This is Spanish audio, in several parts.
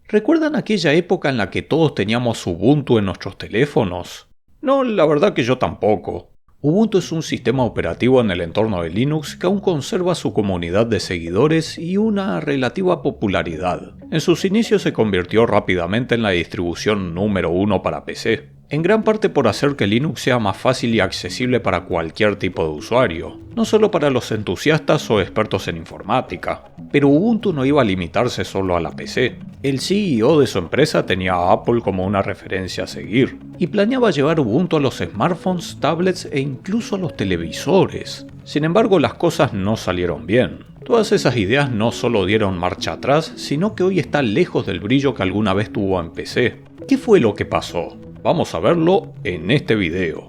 ¿Recuerdan aquella época en la que todos teníamos Ubuntu en nuestros teléfonos? No, la verdad que yo tampoco. Ubuntu es un sistema operativo en el entorno de Linux que aún conserva su comunidad de seguidores y una relativa popularidad. En sus inicios se convirtió rápidamente en la distribución número 1 para PC, en gran parte por hacer que Linux sea más fácil y accesible para cualquier tipo de usuario, no solo para los entusiastas o expertos en informática. Pero Ubuntu no iba a limitarse solo a la PC. El CEO de su empresa tenía a Apple como una referencia a seguir, y planeaba llevar Ubuntu a los smartphones, tablets e incluso a los televisores. Sin embargo, las cosas no salieron bien. Todas esas ideas no solo dieron marcha atrás, sino que hoy está lejos del brillo que alguna vez tuvo en PC. ¿Qué fue lo que pasó? Vamos a verlo en este video.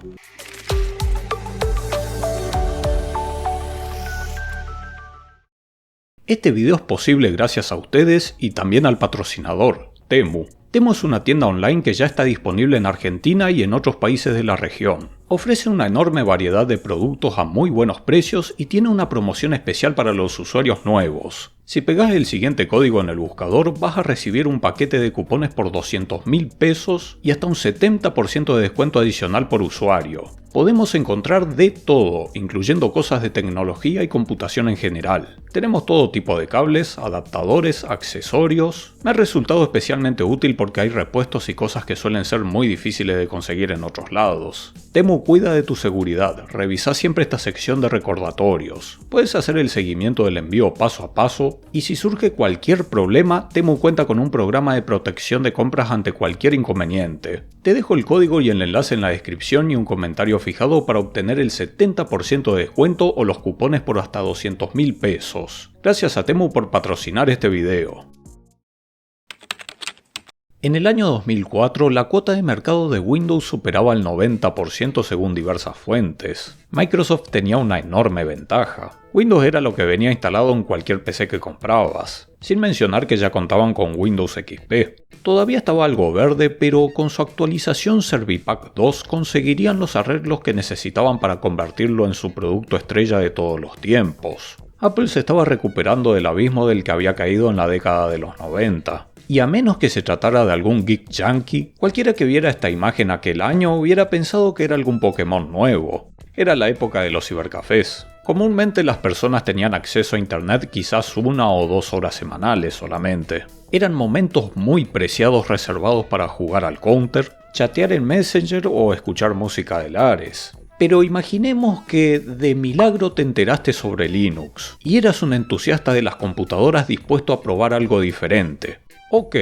Este video es posible gracias a ustedes y también al patrocinador, Temu. Temu es una tienda online que ya está disponible en Argentina y en otros países de la región. Ofrece una enorme variedad de productos a muy buenos precios y tiene una promoción especial para los usuarios nuevos. Si pegas el siguiente código en el buscador, vas a recibir un paquete de cupones por 200.000 pesos y hasta un 70% de descuento adicional por usuario. Podemos encontrar de todo, incluyendo cosas de tecnología y computación en general. Tenemos todo tipo de cables, adaptadores, accesorios. Me ha resultado especialmente útil porque hay repuestos y cosas que suelen ser muy difíciles de conseguir en otros lados. Temu cuida de tu seguridad, revisa siempre esta sección de recordatorios. Puedes hacer el seguimiento del envío paso a paso, y si surge cualquier problema, Temu cuenta con un programa de protección de compras ante cualquier inconveniente. Te dejo el código y el enlace en la descripción y un comentario fijado para obtener el 70% de descuento o los cupones por hasta 200.000 pesos. Gracias a Temu por patrocinar este video. En el año 2004, la cuota de mercado de Windows superaba el 90% según diversas fuentes. Microsoft tenía una enorme ventaja. Windows era lo que venía instalado en cualquier PC que comprabas, sin mencionar que ya contaban con Windows XP. Todavía estaba algo verde, pero con su actualización Servipack 2 conseguirían los arreglos que necesitaban para convertirlo en su producto estrella de todos los tiempos. Apple se estaba recuperando del abismo del que había caído en la década de los 90. Y a menos que se tratara de algún geek yankee, cualquiera que viera esta imagen aquel año hubiera pensado que era algún Pokémon nuevo. Era la época de los cibercafés. Comúnmente las personas tenían acceso a internet quizás 1 o 2 horas semanales solamente. Eran momentos muy preciados reservados para jugar al Counter, chatear en Messenger o escuchar música de Lares. Pero imaginemos que de milagro te enteraste sobre Linux y eras un entusiasta de las computadoras dispuesto a probar algo diferente. Ok,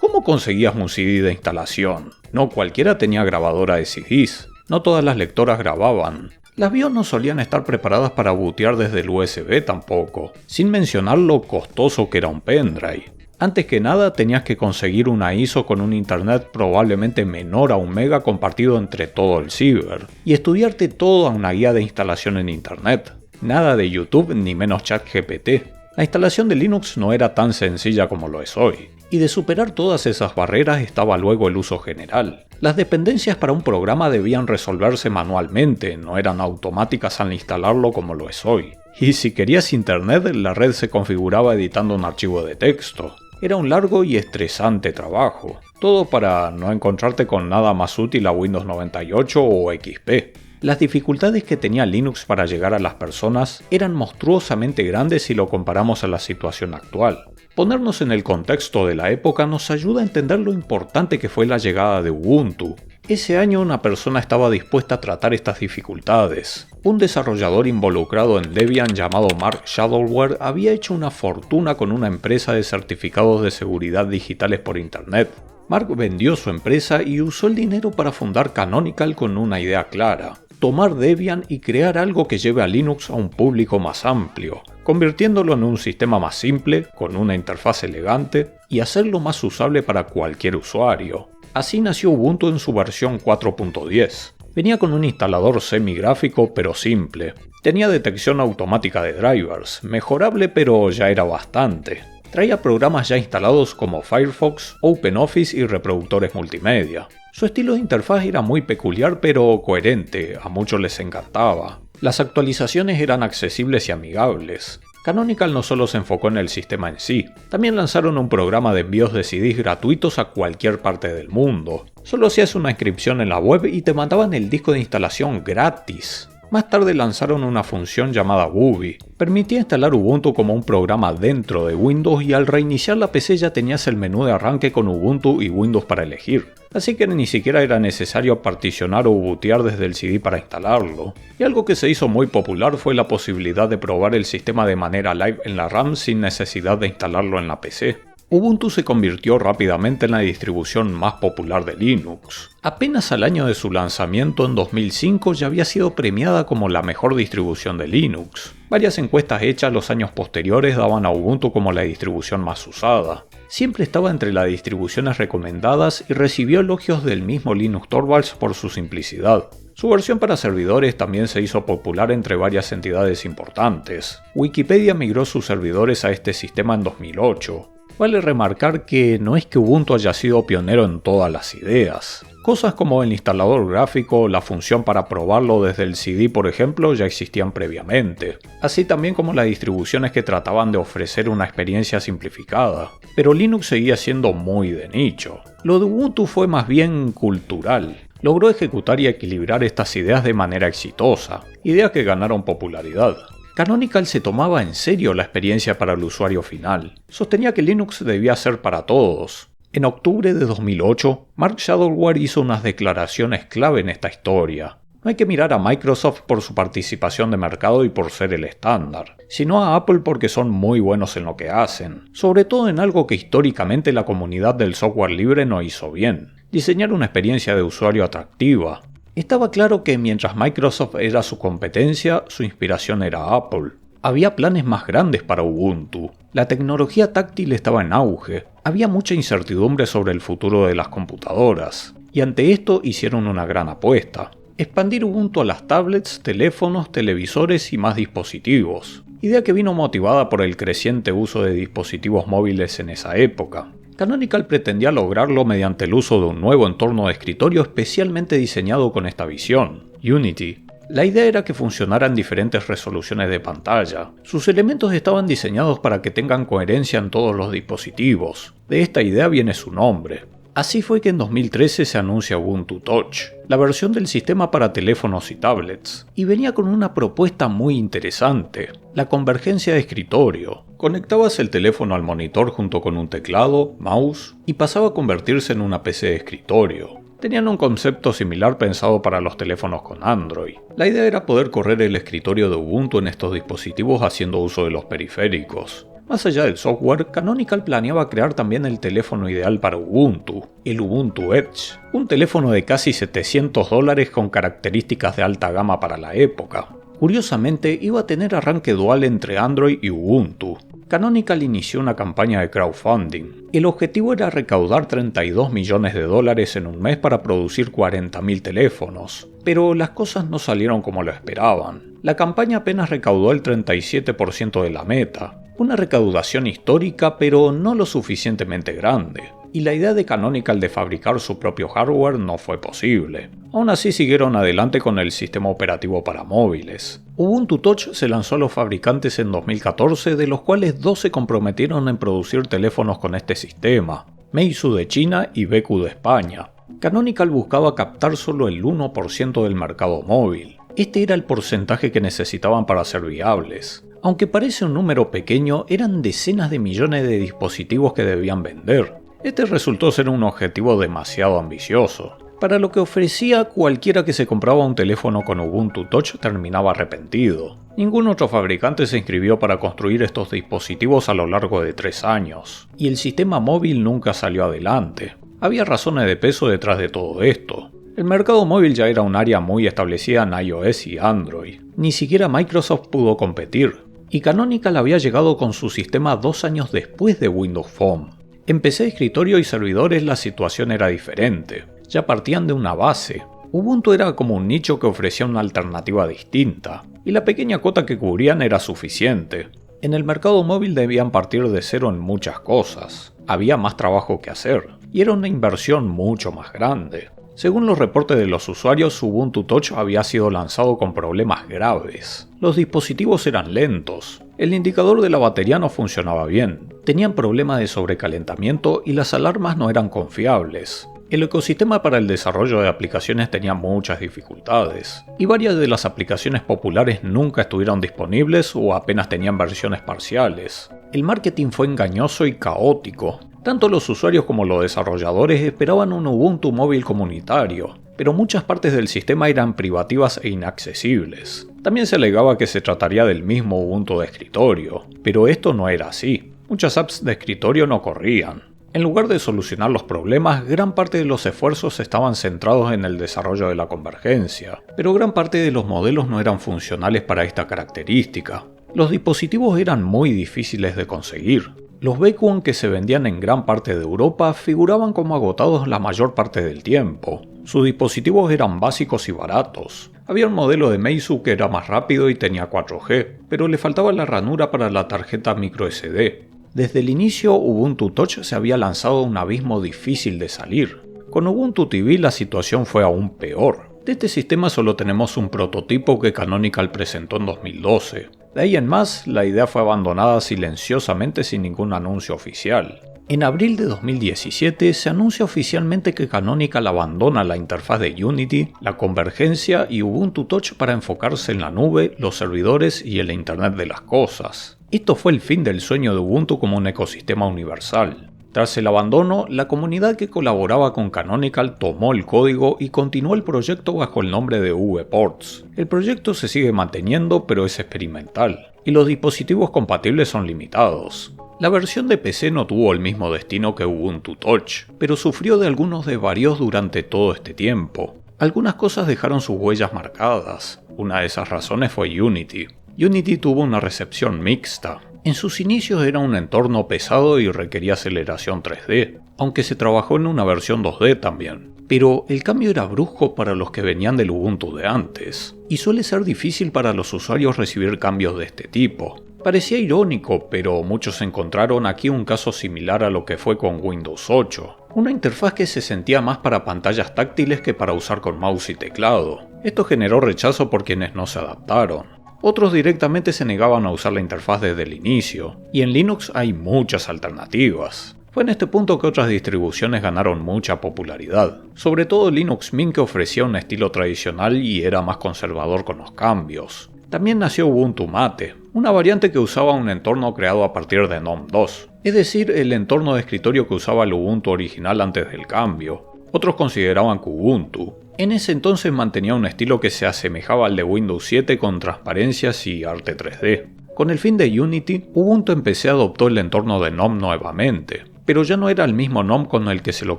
¿cómo conseguías un CD de instalación? No cualquiera tenía grabadora de CDs, no todas las lectoras grababan. Las BIOS no solían estar preparadas para bootear desde el USB tampoco, sin mencionar lo costoso que era un pendrive. Antes que nada tenías que conseguir una ISO con un internet probablemente menor a 1 mega compartido entre todo el ciber, y estudiarte toda una guía de instalación en internet. Nada de YouTube ni menos ChatGPT. La instalación de Linux no era tan sencilla como lo es hoy. Y de superar todas esas barreras estaba luego el uso general. Las dependencias para un programa debían resolverse manualmente, no eran automáticas al instalarlo como lo es hoy. Y si querías internet, la red se configuraba editando un archivo de texto. Era un largo y estresante trabajo. Todo para no encontrarte con nada más útil a Windows 98 o XP. Las dificultades que tenía Linux para llegar a las personas eran monstruosamente grandes si lo comparamos a la situación actual. Ponernos en el contexto de la época nos ayuda a entender lo importante que fue la llegada de Ubuntu. Ese año una persona estaba dispuesta a tratar estas dificultades. Un desarrollador involucrado en Debian llamado Mark Shadowware había hecho una fortuna con una empresa de certificados de seguridad digitales por internet. Mark vendió su empresa y usó el dinero para fundar Canonical con una idea clara: tomar Debian y crear algo que lleve a Linux a un público más amplio, convirtiéndolo en un sistema más simple, con una interfaz elegante, y hacerlo más usable para cualquier usuario. Así nació Ubuntu en su versión 4.10. Venía con un instalador semigráfico pero simple. Tenía detección automática de drivers, mejorable pero ya era bastante. Traía programas ya instalados como Firefox, OpenOffice y reproductores multimedia. Su estilo de interfaz era muy peculiar pero coherente, a muchos les encantaba. Las actualizaciones eran accesibles y amigables. Canonical no solo se enfocó en el sistema en sí, también lanzaron un programa de envíos de CDs gratuitos a cualquier parte del mundo. Solo hacías una inscripción en la web y te mandaban el disco de instalación gratis. Más tarde lanzaron una función llamada Woobi. Permitía instalar Ubuntu como un programa dentro de Windows y al reiniciar la PC ya tenías el menú de arranque con Ubuntu y Windows para elegir. Así que ni siquiera era necesario particionar o bootear desde el CD para instalarlo. Y algo que se hizo muy popular fue la posibilidad de probar el sistema de manera live en la RAM sin necesidad de instalarlo en la PC. Ubuntu se convirtió rápidamente en la distribución más popular de Linux. Apenas al año de su lanzamiento en 2005 ya había sido premiada como la mejor distribución de Linux. Varias encuestas hechas los años posteriores daban a Ubuntu como la distribución más usada. Siempre estaba entre las distribuciones recomendadas y recibió elogios del mismo Linus Torvalds por su simplicidad. Su versión para servidores también se hizo popular entre varias entidades importantes. Wikipedia migró sus servidores a este sistema en 2008. Vale remarcar que no es que Ubuntu haya sido pionero en todas las ideas. Cosas como el instalador gráfico o la función para probarlo desde el CD, por ejemplo, ya existían previamente, así también como las distribuciones que trataban de ofrecer una experiencia simplificada. Pero Linux seguía siendo muy de nicho. Lo de Ubuntu fue más bien cultural. Logró ejecutar y equilibrar estas ideas de manera exitosa, ideas que ganaron popularidad. Canonical se tomaba en serio la experiencia para el usuario final. Sostenía que Linux debía ser para todos. En octubre de 2008, Mark Shadowell hizo unas declaraciones clave en esta historia. No hay que mirar a Microsoft por su participación de mercado y por ser el estándar, sino a Apple porque son muy buenos en lo que hacen, sobre todo en algo que históricamente la comunidad del software libre no hizo bien: diseñar una experiencia de usuario atractiva. Estaba claro que mientras Microsoft era su competencia, su inspiración era Apple. Había planes más grandes para Ubuntu. La tecnología táctil estaba en auge. Había mucha incertidumbre sobre el futuro de las computadoras. Y ante esto hicieron una gran apuesta: expandir Ubuntu a las tablets, teléfonos, televisores y más dispositivos. Idea que vino motivada por el creciente uso de dispositivos móviles en esa época. Canonical pretendía lograrlo mediante el uso de un nuevo entorno de escritorio especialmente diseñado con esta visión, Unity. La idea era que funcionara en diferentes resoluciones de pantalla. Sus elementos estaban diseñados para que tengan coherencia en todos los dispositivos. De esta idea viene su nombre. Así fue que en 2013 se anuncia Ubuntu Touch, la versión del sistema para teléfonos y tablets, y venía con una propuesta muy interesante: la convergencia de escritorio. Conectabas el teléfono al monitor junto con un teclado, mouse, y pasaba a convertirse en una PC de escritorio. Tenían un concepto similar pensado para los teléfonos con Android. La idea era poder correr el escritorio de Ubuntu en estos dispositivos haciendo uso de los periféricos. Más allá del software, Canonical planeaba crear también el teléfono ideal para Ubuntu, el Ubuntu Edge, un teléfono de casi $700 con características de alta gama para la época. Curiosamente, iba a tener arranque dual entre Android y Ubuntu. Canonical inició una campaña de crowdfunding. El objetivo era recaudar $32 millones en un mes para producir 40.000 teléfonos, pero las cosas no salieron como lo esperaban. La campaña apenas recaudó el 37% de la meta, una recaudación histórica pero no lo suficientemente grande, y la idea de Canonical de fabricar su propio hardware no fue posible. Aún así siguieron adelante con el sistema operativo para móviles. Ubuntu Touch se lanzó a los fabricantes en 2014, de los cuales 2 se comprometieron en producir teléfonos con este sistema: Meizu de China y BQ de España. Canonical buscaba captar solo el 1% del mercado móvil. Este era el porcentaje que necesitaban para ser viables. Aunque parece un número pequeño, eran decenas de millones de dispositivos que debían vender. Este resultó ser un objetivo demasiado ambicioso. Para lo que ofrecía, cualquiera que se compraba un teléfono con Ubuntu Touch terminaba arrepentido. Ningún otro fabricante se inscribió para construir estos dispositivos a lo largo de 3 años, y el sistema móvil nunca salió adelante. Había razones de peso detrás de todo esto. El mercado móvil ya era un área muy establecida en iOS y Android. Ni siquiera Microsoft pudo competir. Y Canonical había llegado con su sistema 2 años después de Windows Phone. En PC de escritorio y servidores la situación era diferente. Ya partían de una base. Ubuntu era como un nicho que ofrecía una alternativa distinta, y la pequeña cuota que cubrían era suficiente. En el mercado móvil debían partir de cero en muchas cosas. Había más trabajo que hacer, y era una inversión mucho más grande. Según los reportes de los usuarios, Ubuntu Touch había sido lanzado con problemas graves. Los dispositivos eran lentos, El indicador de la batería no funcionaba bien, tenían problemas de sobrecalentamiento y las alarmas no eran confiables. El ecosistema para el desarrollo de aplicaciones tenía muchas dificultades, y varias de las aplicaciones populares nunca estuvieron disponibles o apenas tenían versiones parciales. El marketing fue engañoso y caótico. Tanto los usuarios como los desarrolladores esperaban un Ubuntu móvil comunitario, pero muchas partes del sistema eran privativas e inaccesibles. También se alegaba que se trataría del mismo Ubuntu de escritorio, pero esto no era así. Muchas apps de escritorio no corrían. En lugar de solucionar los problemas, gran parte de los esfuerzos estaban centrados en el desarrollo de la convergencia, pero gran parte de los modelos no eran funcionales para esta característica. Los dispositivos eran muy difíciles de conseguir. Los Beacon que se vendían en gran parte de Europa figuraban como agotados la mayor parte del tiempo. Sus dispositivos eran básicos y baratos. Había un modelo de Meizu que era más rápido y tenía 4G, pero le faltaba la ranura para la tarjeta microSD. Desde el inicio, Ubuntu Touch se había lanzado a un abismo difícil de salir. Con Ubuntu TV la situación fue aún peor. De este sistema solo tenemos un prototipo que Canonical presentó en 2012. De ahí en más, la idea fue abandonada silenciosamente sin ningún anuncio oficial. En abril de 2017 se anuncia oficialmente que Canonical abandona la interfaz de Unity, la convergencia y Ubuntu Touch para enfocarse en la nube, los servidores y el Internet de las cosas. Esto fue el fin del sueño de Ubuntu como un ecosistema universal. Tras el abandono, la comunidad que colaboraba con Canonical tomó el código y continuó el proyecto bajo el nombre de VPorts. El proyecto se sigue manteniendo, pero es experimental, y los dispositivos compatibles son limitados. La versión de PC no tuvo el mismo destino que Ubuntu Touch, pero sufrió de algunos desvaríos durante todo este tiempo. Algunas cosas dejaron sus huellas marcadas. Una de esas razones fue Unity. Unity tuvo una recepción mixta. En sus inicios era un entorno pesado y requería aceleración 3D, aunque se trabajó en una versión 2D también. Pero el cambio era brusco para los que venían del Ubuntu de antes, y suele ser difícil para los usuarios recibir cambios de este tipo. Parecía irónico, pero muchos encontraron aquí un caso similar a lo que fue con Windows 8. Una interfaz que se sentía más para pantallas táctiles que para usar con mouse y teclado. Esto generó rechazo por quienes no se adaptaron. Otros directamente se negaban a usar la interfaz desde el inicio, y en Linux hay muchas alternativas. Fue en este punto que otras distribuciones ganaron mucha popularidad, sobre todo Linux Mint que ofrecía un estilo tradicional y era más conservador con los cambios. También nació Ubuntu Mate, una variante que usaba un entorno creado a partir de GNOME 2, es decir, el entorno de escritorio que usaba el Ubuntu original antes del cambio. Otros consideraban que Ubuntu en ese entonces mantenía un estilo que se asemejaba al de Windows 7 con transparencias y arte 3D. Con el fin de Unity, Ubuntu en PC adoptó el entorno de GNOME nuevamente, pero ya no era el mismo GNOME con el que se lo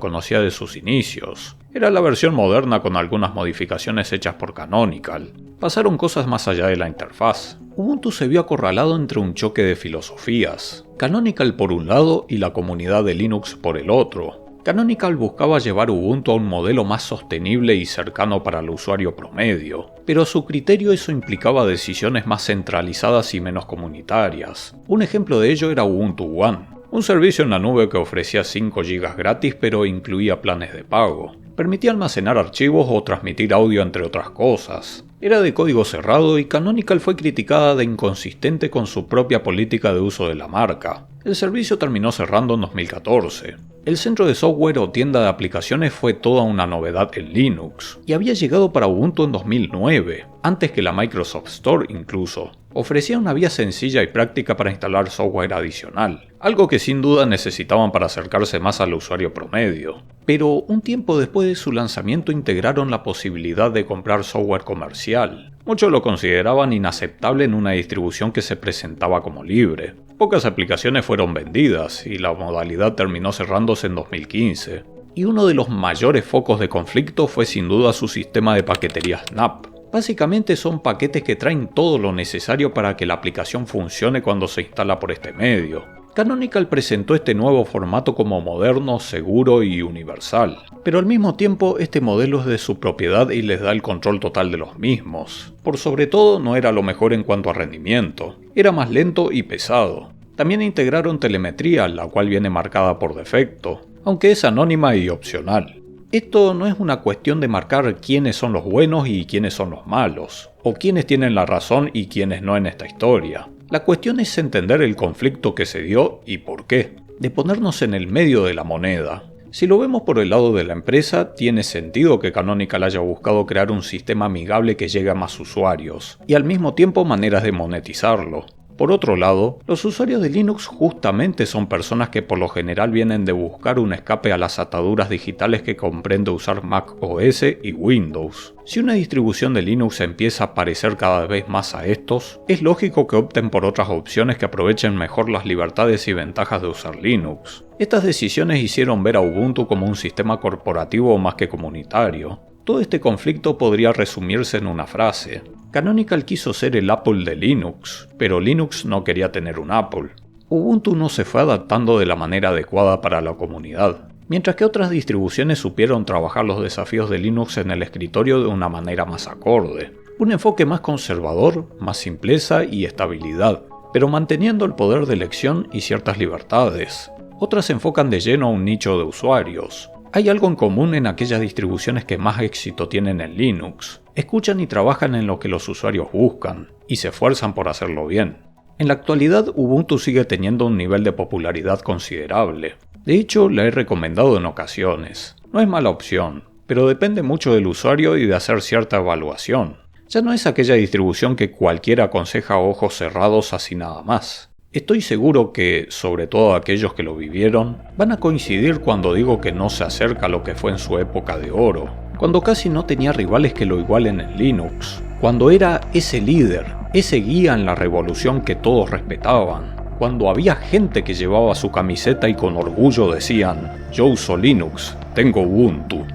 conocía de sus inicios. Era la versión moderna con algunas modificaciones hechas por Canonical. Pasaron cosas más allá de la interfaz. Ubuntu se vio acorralado entre un choque de filosofías. Canonical por un lado y la comunidad de Linux por el otro. Canonical buscaba llevar Ubuntu a un modelo más sostenible y cercano para el usuario promedio, pero a su criterio eso implicaba decisiones más centralizadas y menos comunitarias. Un ejemplo de ello era Ubuntu One, un servicio en la nube que ofrecía 5 GB gratis pero incluía planes de pago. Permitía almacenar archivos o transmitir audio entre otras cosas. Era de código cerrado y Canonical fue criticada de inconsistente con su propia política de uso de la marca. El servicio terminó cerrando en 2014. El centro de software o tienda de aplicaciones fue toda una novedad en Linux, y había llegado para Ubuntu en 2009, antes que la Microsoft Store incluso. Ofrecía una vía sencilla y práctica para instalar software adicional, algo que sin duda necesitaban para acercarse más al usuario promedio. Pero un tiempo después de su lanzamiento integraron la posibilidad de comprar software comercial. Muchos lo consideraban inaceptable en una distribución que se presentaba como libre. Pocas aplicaciones fueron vendidas y la modalidad terminó cerrándose en 2015. Y uno de los mayores focos de conflicto fue sin duda su sistema de paquetería Snap. Básicamente son paquetes que traen todo lo necesario para que la aplicación funcione cuando se instala por este medio. Canonical presentó este nuevo formato como moderno, seguro y universal, pero al mismo tiempo este modelo es de su propiedad y les da el control total de los mismos. Por sobre todo no era lo mejor en cuanto a rendimiento, era más lento y pesado. También integraron telemetría, la cual viene marcada por defecto, aunque es anónima y opcional. Esto no es una cuestión de marcar quiénes son los buenos y quiénes son los malos, o quiénes tienen la razón y quiénes no en esta historia. La cuestión es entender el conflicto que se dio y por qué, de ponernos en el medio de la moneda. Si lo vemos por el lado de la empresa, tiene sentido que Canonical haya buscado crear un sistema amigable que llegue a más usuarios, y al mismo tiempo maneras de monetizarlo. Por otro lado, los usuarios de Linux justamente son personas que por lo general vienen de buscar un escape a las ataduras digitales que comprende usar Mac OS y Windows. Si una distribución de Linux empieza a parecer cada vez más a estos, es lógico que opten por otras opciones que aprovechen mejor las libertades y ventajas de usar Linux. Estas decisiones hicieron ver a Ubuntu como un sistema corporativo más que comunitario. Todo este conflicto podría resumirse en una frase. Canonical quiso ser el Apple de Linux, pero Linux no quería tener un Apple. Ubuntu no se fue adaptando de la manera adecuada para la comunidad, mientras que otras distribuciones supieron trabajar los desafíos de Linux en el escritorio de una manera más acorde. Un enfoque más conservador, más simpleza y estabilidad, pero manteniendo el poder de elección y ciertas libertades. Otras se enfocan de lleno a un nicho de usuarios. Hay algo en común en aquellas distribuciones que más éxito tienen en Linux. Escuchan y trabajan en lo que los usuarios buscan, y se esfuerzan por hacerlo bien. En la actualidad, Ubuntu sigue teniendo un nivel de popularidad considerable. De hecho, la he recomendado en ocasiones. No es mala opción, pero depende mucho del usuario y de hacer cierta evaluación. Ya no es aquella distribución que cualquiera aconseja a ojos cerrados así nada más. Estoy seguro que, sobre todo aquellos que lo vivieron, van a coincidir cuando digo que no se acerca a lo que fue en su época de oro, cuando casi no tenía rivales que lo igualen en Linux, cuando era ese líder, ese guía en la revolución que todos respetaban, cuando había gente que llevaba su camiseta y con orgullo decían: yo uso Linux, tengo Ubuntu.